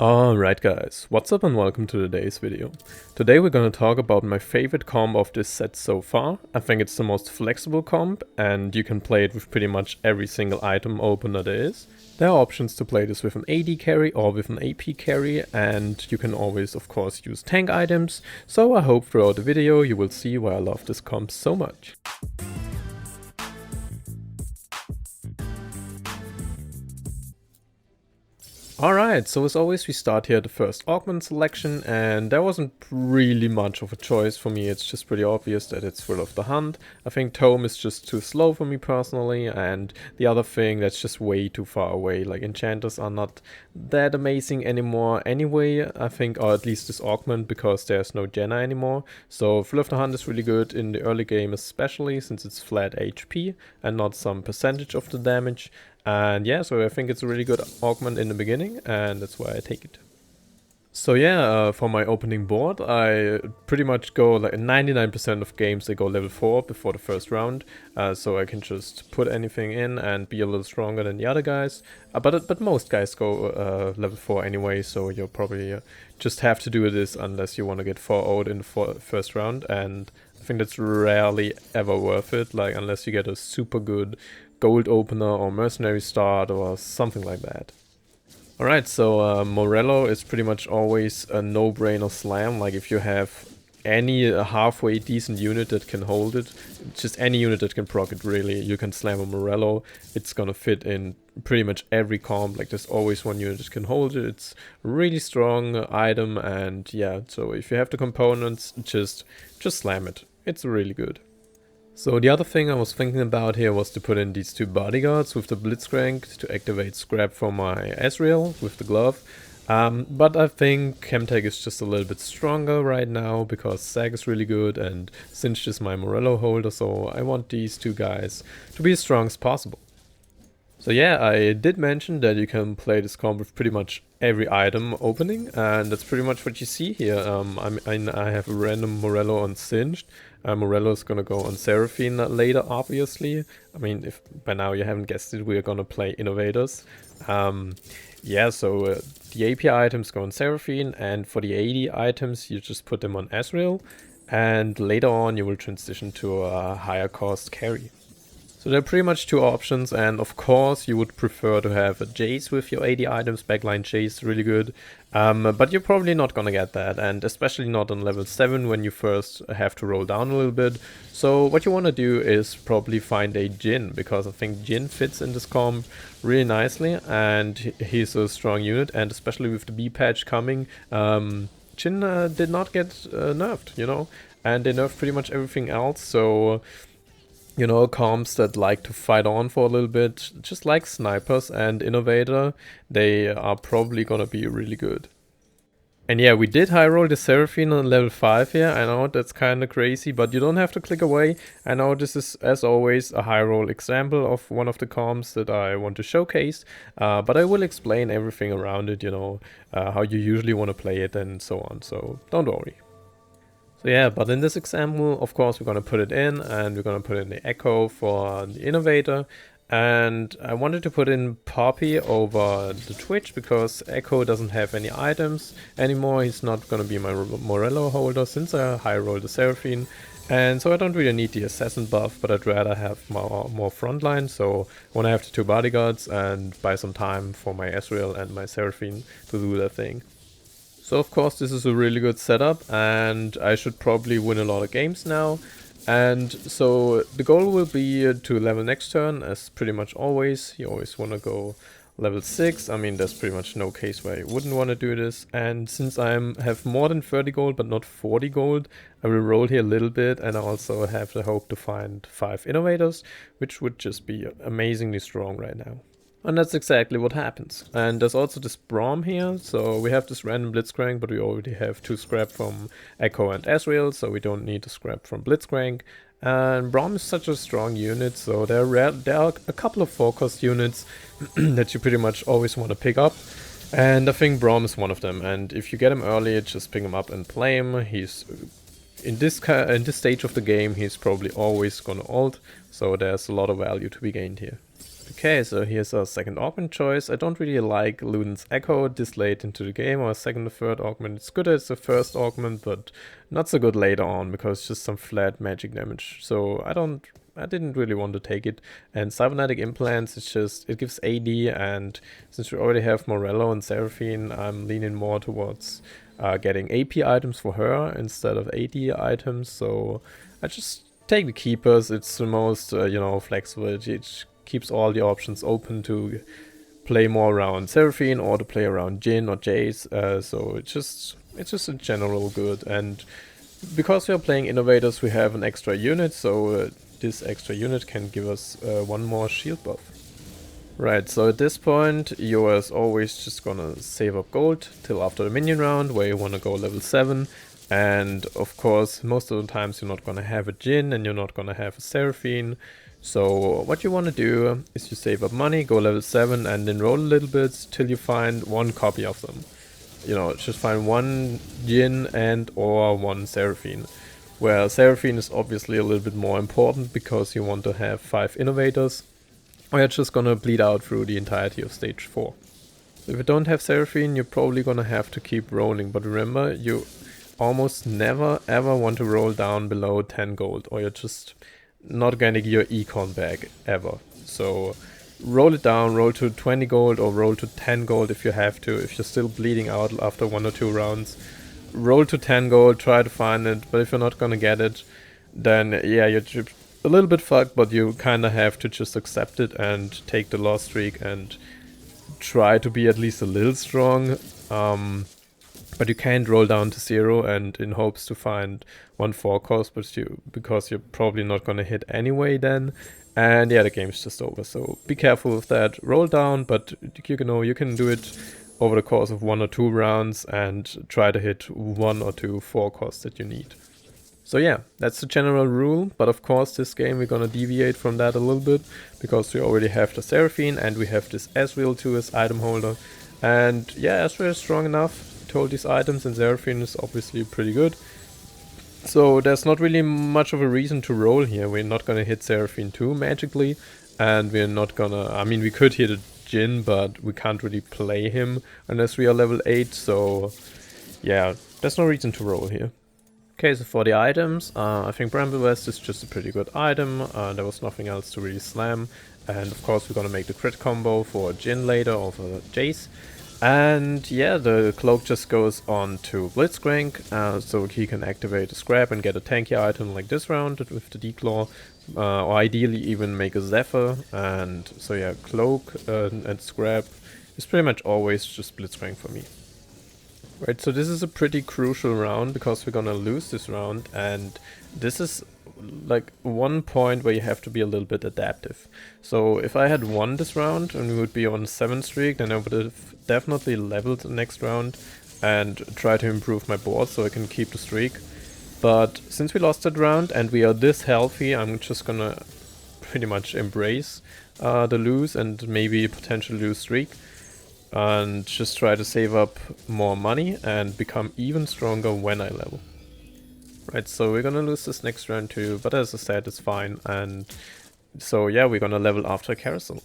Alright guys, what's up and welcome to today's video. Today we're gonna talk about my favorite comp of this set so far. I think it's the most flexible comp and you can play it with pretty much every single item opener there is. There are options to play this with an AD carry or with an AP carry, and you can always of course use tank items, so I hope throughout the video you will see why I love this comp so much. Alright, so as always we start here at the first Augment selection, and there wasn't really much of a choice for me. It's just pretty obvious that it's Thrill of the Hunt. I think Tome is just too slow for me personally, and the other thing that's just way too far away. Like enchanters are not that amazing anymore anyway, I think, or at least this Augment, because there's no Jenna anymore. So Thrill of the Hunt is really good in the early game, especially since it's flat HP and not some percentage of the damage. And yeah, so I think it's a really good augment in the beginning, and that's why I take it. So yeah, for my opening board, I pretty much go like 99% of games they go level 4 before the first round, so I can just put anything in and be a little stronger than the other guys. But most guys go level 4 anyway, so you'll probably just have to do this unless you want to get 4-0'd in the first round, and I think that's rarely ever worth it, like unless you get a super good gold opener or mercenary start or something like that. Alright, so Morello is pretty much always a no-brainer slam. Like if you have any halfway decent unit that can hold it, just any unit that can proc it really, you can slam a Morello. It's gonna fit in pretty much every comp. Like there's always one unit that can hold it. It's a really strong item, and yeah, so if you have the components, just slam it. It's really good. So the other thing I was thinking about here was to put in these two bodyguards with the Blitzcrank to activate Scrap for my Ezreal with the glove. But I think Chemtech is just a little bit stronger right now because Sag is really good and Singed is my Morello holder, so I want these two guys to be as strong as possible. So yeah, I did mention that you can play this comp with pretty much every item opening, and that's pretty much what you see here. I have a random Morello on Singed. Morello is gonna go on Seraphine later, obviously. I mean, if by now you haven't guessed it, we're gonna play Innovators. Yeah, so the AP items go on Seraphine, and for the AD items, you just put them on Ezreal, and later on you will transition to a higher cost carry. So there are pretty much two options, and of course you would prefer to have a Jace with your AD items. Backline Jace, really good. But you're probably not gonna get that, and especially not on level 7 when you first have to roll down a little bit. So what you want to do is probably find a Jhin, because I think Jhin fits in this comp really nicely, and he's a strong unit, and especially with the B patch coming, Jhin did not get nerfed, you know, and they nerfed pretty much everything else, so you know, comps that like to fight on for a little bit, just like snipers and Innovator, they are probably gonna be really good. And yeah, we did high roll the Seraphine on level 5 here. I know that's kind of crazy, but you don't have to click away. I know this is, as always, a high roll example of one of the comps that I want to showcase, but I will explain everything around it, you know, how you usually want to play it and so on, so don't worry. So yeah, but in this example, of course, we're going to put it in, and we're going to put in the Echo for the Innovator. And I wanted to put in Poppy over the Twitch because Echo doesn't have any items anymore. He's not going to be my Morello holder since I high rolled the Seraphine. And so I don't really need the Assassin buff, but I'd rather have more frontline. So I want to have the two bodyguards and buy some time for my Ezreal and my Seraphine to do their thing. So of course this is a really good setup, and I should probably win a lot of games now. And so the goal will be to level next turn, as pretty much always. You always want to go level 6. I mean, there's pretty much no case where you wouldn't want to do this. And since I have more than 30 gold but not 40 gold, I will roll here a little bit, and I also have the hope to find 5 Innovators, which would just be amazingly strong right now. And that's exactly what happens. And there's also this Braum here, so we have this random Blitzcrank, but we already have 2 scrap from Echo and Ezreal, so we don't need a scrap from Blitzcrank. And Braum is such a strong unit, so there are a couple of focused units that you pretty much always want to pick up. And I think Braum is one of them, and if you get him early, just pick him up and play him. He's in this stage of the game, he's probably always gonna ult, so there's a lot of value to be gained here. Okay, so here's our second augment choice. I don't really like Luden's Echo this late into the game, or second or third augment. It's good as the first augment, but not so good later on because it's just some flat magic damage. So I didn't really want to take it. And Cybernetic Implants, it gives AD, and since we already have Morello and Seraphine, I'm leaning more towards getting AP items for her instead of AD items. So I just take the keepers. It's the most, flexible. It keeps all the options open to play more around Seraphine or to play around Jin or Jace. So it's just a general good. And because we are playing Innovators, we have an extra unit. So this extra unit can give us one more shield buff. Right, so at this point, you're as always just gonna save up gold till after the minion round, where you wanna go level 7. And of course, most of the times you're not gonna have a Jin and you're not gonna have a Seraphine. So what you wanna do is you save up money, go level 7, and then roll a little bit till you find one copy of them. Just find one Jin and or one Seraphine. Where Seraphine is obviously a little bit more important because you want to have 5 Innovators. Or you're just gonna bleed out through the entirety of stage 4. If you don't have Seraphine, you're probably gonna have to keep rolling, but remember, you almost never ever want to roll down below 10 gold, or you're just not gonna get your econ back ever. So roll it down, roll to 20 gold or roll to 10 gold if you have to. If you're still bleeding out after 1 or 2 rounds, roll to 10 gold, try to find it, but if you're not gonna get it, then yeah, you're a little bit fucked, but you kinda have to just accept it and take the loss streak and try to be at least a little strong. But you can't roll down to 0 and in hopes to find 1 4 cost, because you're probably not gonna hit anyway then. And yeah, the game's just over. So be careful with that. Roll down, but you can do it over the course of 1 or 2 rounds and try to hit 1 or 2 4 costs that you need. So yeah, that's the general rule, but of course this game we're gonna deviate from that a little bit, because we already have the Seraphine and we have this Ezreal too as item holder. And yeah, Ezreal is strong enough to hold these items, and Seraphine is obviously pretty good. So there's not really much of a reason to roll here. We're not gonna hit Seraphine too magically, and we're not gonna, we could hit a Jin, but we can't really play him unless we are level 8, so yeah, there's no reason to roll here. Okay, so for the items, I think Bramble Vest is just a pretty good item. There was nothing else to really slam. And of course we're gonna make the crit combo for Jin later, or for Jace. And yeah, the cloak just goes on to Blitzcrank, so he can activate a scrap and get a tanky item like this round with the Declaw. Or ideally even make a Zephyr. And so yeah, cloak and scrap is pretty much always just Blitzcrank for me. Right, so this is a pretty crucial round because we're gonna lose this round, and this is like one point where you have to be a little bit adaptive. So if I had won this round and we would be on 7 streak, then I would have definitely leveled the next round and try to improve my board so I can keep the streak. But since we lost that round and we are this healthy, I'm just gonna pretty much embrace the lose and maybe potentially lose streak, and just try to save up more money and become even stronger when I level. Right, so we're gonna lose this next round too, but as I said, it's fine. And so yeah, we're gonna level after a carousel.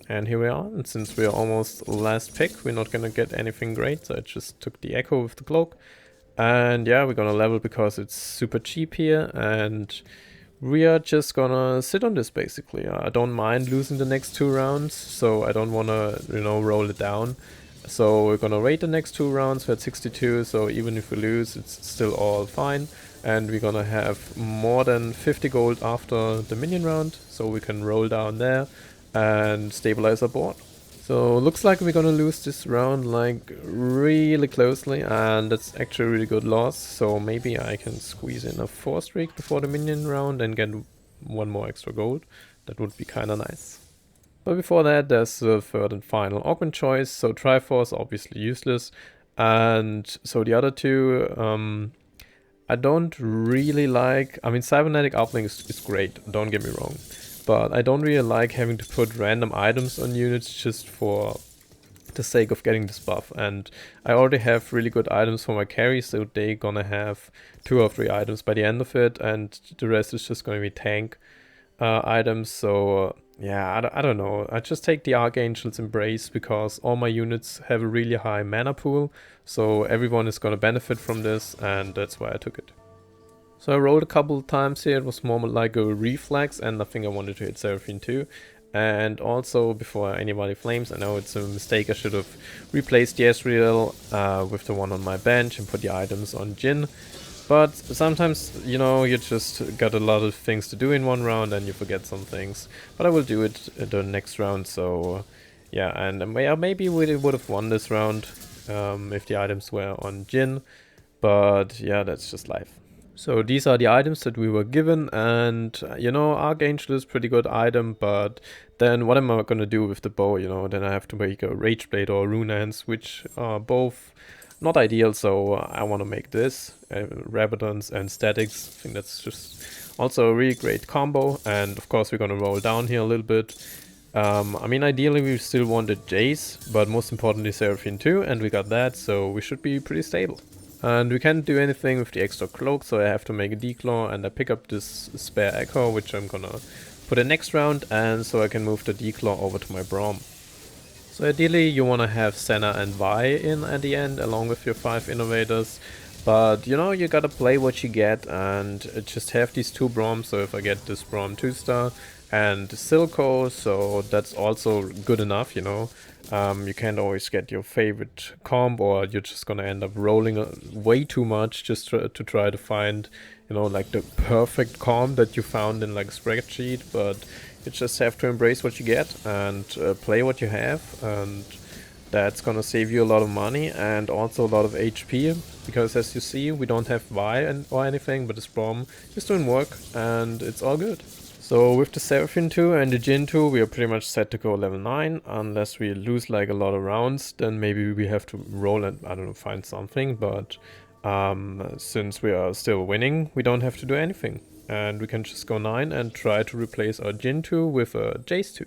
And here we are, and since we're almost last pick, we're not gonna get anything great, so I just took the Echo with the cloak. And yeah, we're gonna level because it's super cheap here, and we are just gonna sit on this basically. I don't mind losing the next 2 rounds, so I don't wanna, roll it down. So we're gonna wait the next 2 rounds. We're at 62, so even if we lose, it's still all fine. And we're gonna have more than 50 gold after the minion round, so we can roll down there and stabilize our board. So looks like we're gonna lose this round like really closely, and that's actually a really good loss. So maybe I can squeeze in a 4 streak before the minion round and get 1 more extra gold. That would be kinda nice. But before that, there's the third and final augment choice. So Triforce obviously useless, and so the other 2 I don't really like. Cybernetic Uplink is great, don't get me wrong. But I don't really like having to put random items on units just for the sake of getting this buff. And I already have really good items for my carry, so they're gonna have 2 or 3 items by the end of it, and the rest is just gonna be tank. items, so yeah, I don't know. I just take the Archangel's Embrace because all my units have a really high mana pool, so everyone is gonna benefit from this, and that's why I took it. So I rolled a couple of times here. It was more like a reflex, and I think I wanted to hit Seraphine too. And also, before anybody flames, I know it's a mistake. I should have replaced the Ezreal with the one on my bench and put the items on Jhin. But sometimes, you know, you just got a lot of things to do in one round and you forget some things. But I will do it the next round, so yeah. And maybe we would have won this round if the items were on Jhin. But yeah, that's just life. So these are the items that we were given, and you know, Archangel is a pretty good item, but then what am I gonna do with the bow? You know, then I have to make a Rage Blade or Rune Hands, which are both not ideal, so I want to make this, Rabadons and Statics. I think that's just also a really great combo, and of course we're gonna roll down here a little bit. I mean, ideally we still wanted Jace, but most importantly Seraphine too, and we got that, so we should be pretty stable. And we can't do anything with the extra cloak, so I have to make a declaw, and I pick up this spare echo, which I'm gonna put in next round, and so I can move the declaw over to my Braum. So ideally you wanna have Senna and Vi in at the end, along with your 5 innovators. But you know, you gotta play what you get, and just have these 2 Braums. So if I get this Braum 2-star and Silco, so that's also good enough, you know. You can't always get your favorite comp, or you're just gonna end up rolling way too much just to try to find, you know, like the perfect comp that you found in like a spreadsheet. But you just have to embrace what you get and play what you have, and that's gonna save you a lot of money and also a lot of HP, because as you see, we don't have Vi or anything, but this Braum is doing work and it's all good. So with the Seraphine 2 and the Jhin 2, we are pretty much set to go level 9, unless we lose like a lot of rounds, then maybe we have to roll and, I don't know, find something, but since we are still winning, we don't have to do anything. And we can just go 9 and try to replace our Jhin 2 with a Jace 2.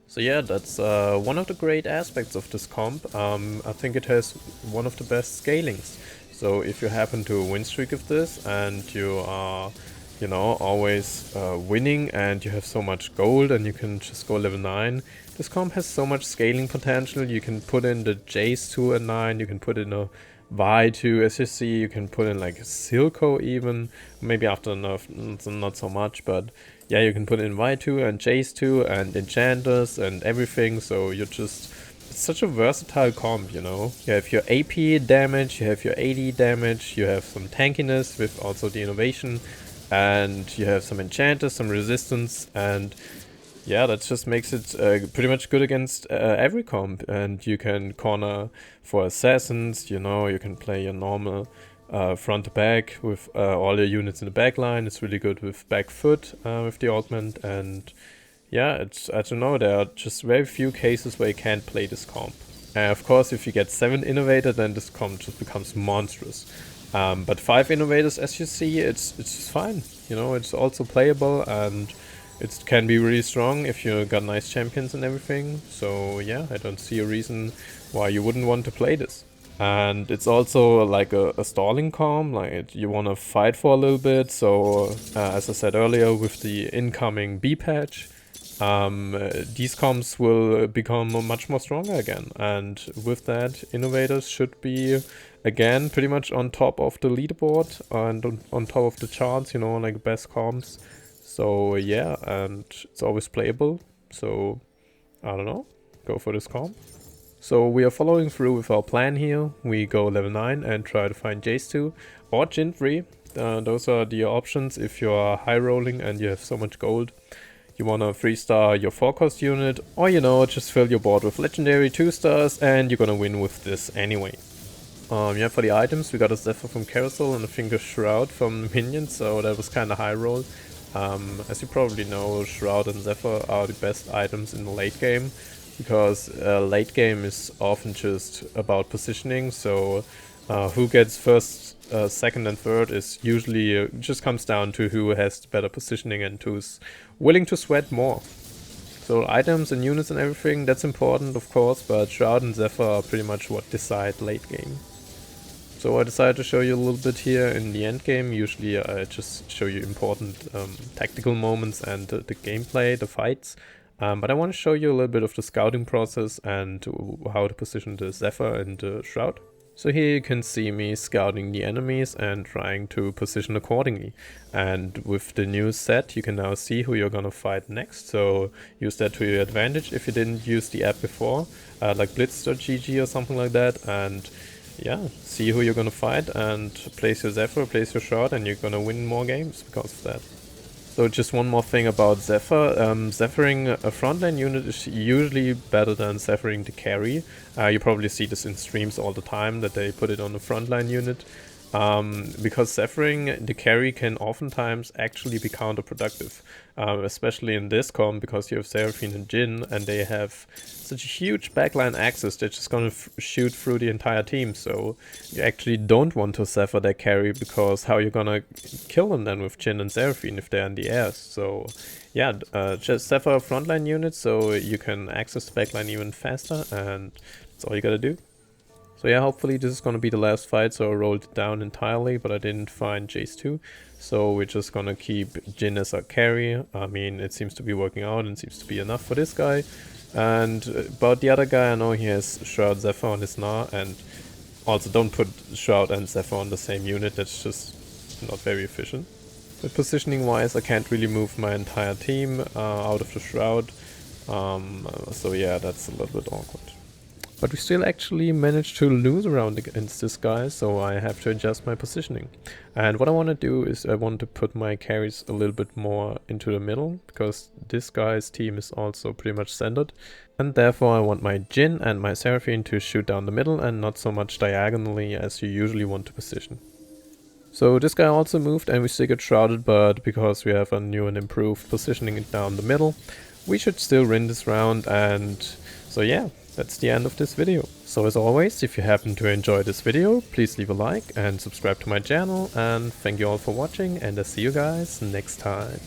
So yeah, that's one of the great aspects of this comp. I think it has one of the best scalings. So if you happen to win streak of this and you are, you know, always winning and you have so much gold and you can just go level 9. This comp has so much scaling potential. You can put in the Jace 2 at 9, you can put in a Vi 2 as you see, you can put in like Silco even, maybe after nerf not so much, but yeah, you can put in Vi 2 and Jace 2 and Enchanters and everything, so you're just, it's such a versatile comp, you know. You have your AP damage, you have your AD damage, you have some tankiness with also the innovation, and you have some enchanters, some resistance, and yeah, that just makes it pretty much good against every comp. And you can corner for assassins, you know, you can play your normal front to back with all your units in the back line. It's really good with back foot with the augment, and yeah, it's, I don't know, there are just very few cases where you can't play this comp. And of course, if you get 7 Innovator, then this comp just becomes monstrous. But 5 innovators, as you see, it's just fine. You know, it's also playable, and it can be really strong if you got nice champions and everything. So yeah, I don't see a reason why you wouldn't want to play this. And it's also like a stalling comp, like you want to fight for a little bit. So as I said earlier, with the incoming B patch, these comps will become much more stronger again, and with that, innovators should be again pretty much on top of the leaderboard and on top of the charts, you know, like best comps. So yeah, and it's always playable, so I don't know, go for this comp. So we are following through with our plan here. We go level 9 and try to find Jace 2 or Jhin 3. Those are the options if you are high rolling and you have so much gold. You want to 3-star your 4-cost unit, or you know, just fill your board with legendary 2-stars and you're gonna win with this anyway. Yeah, for the items, we got a Zephyr from Carousel and I think a Shroud from the minions, so that was kinda high roll. As you probably know, Shroud and Zephyr are the best items in the late game, because late game is often just about positioning, so who gets first, second and third is usually just comes down to who has better positioning and who's willing to sweat more. So items and units and everything, that's important of course, but Shroud and Zephyr are pretty much what decide late game. So I decided to show you a little bit here in the end game. Usually I just show you important tactical moments and the gameplay, the fights. But I want to show you a little bit of the scouting process and how to position the Zephyr and the Shroud. So here you can see me scouting the enemies and trying to position accordingly. And with the new set, you can now see who you're gonna fight next. So use that to your advantage if you didn't use the app before, like blitz.gg or something like that. And yeah, see who you're gonna fight and place your Zephyr, place your Shroud, and you're gonna win more games because of that. So just one more thing about Zephyr. Zephyring a frontline unit is usually better than Zephyring the carry. You probably see this in streams all the time, that they put it on the frontline unit. Because Zephyring the carry can oftentimes actually be counterproductive. Especially in this comp, because you have Seraphine and Jhin, and they have such a huge backline access, they're just gonna shoot through the entire team. So you actually don't want to Zephyr their carry, because how you're gonna kill them then with Jhin and Seraphine if they're in the air. So yeah, just Zephyr frontline units so you can access the backline even faster, and that's all you gotta do. So yeah, hopefully this is gonna be the last fight, so I rolled it down entirely, but I didn't find Jace 2. So we're just gonna keep Jhin as our carry. I mean, it seems to be working out and seems to be enough for this guy. And about the other guy, I know he has Shroud Zephyr on his Gnar, and also don't put Shroud and Zephyr on the same unit, that's just not very efficient. But positioning wise, I can't really move my entire team out of the Shroud. So yeah, that's a little bit awkward. But we still actually managed to lose a round against this guy, so I have to adjust my positioning. And what I want to do is I want to put my carries a little bit more into the middle, because this guy's team is also pretty much centered. And therefore I want my Jhin and my Seraphine to shoot down the middle and not so much diagonally as you usually want to position. So this guy also moved and we still get shrouded, but because we have a new and improved positioning down the middle, we should still win this round. And so yeah, that's the end of this video. So as always, if you happen to enjoy this video, please leave a like and subscribe to my channel, and thank you all for watching, and I'll see you guys next time.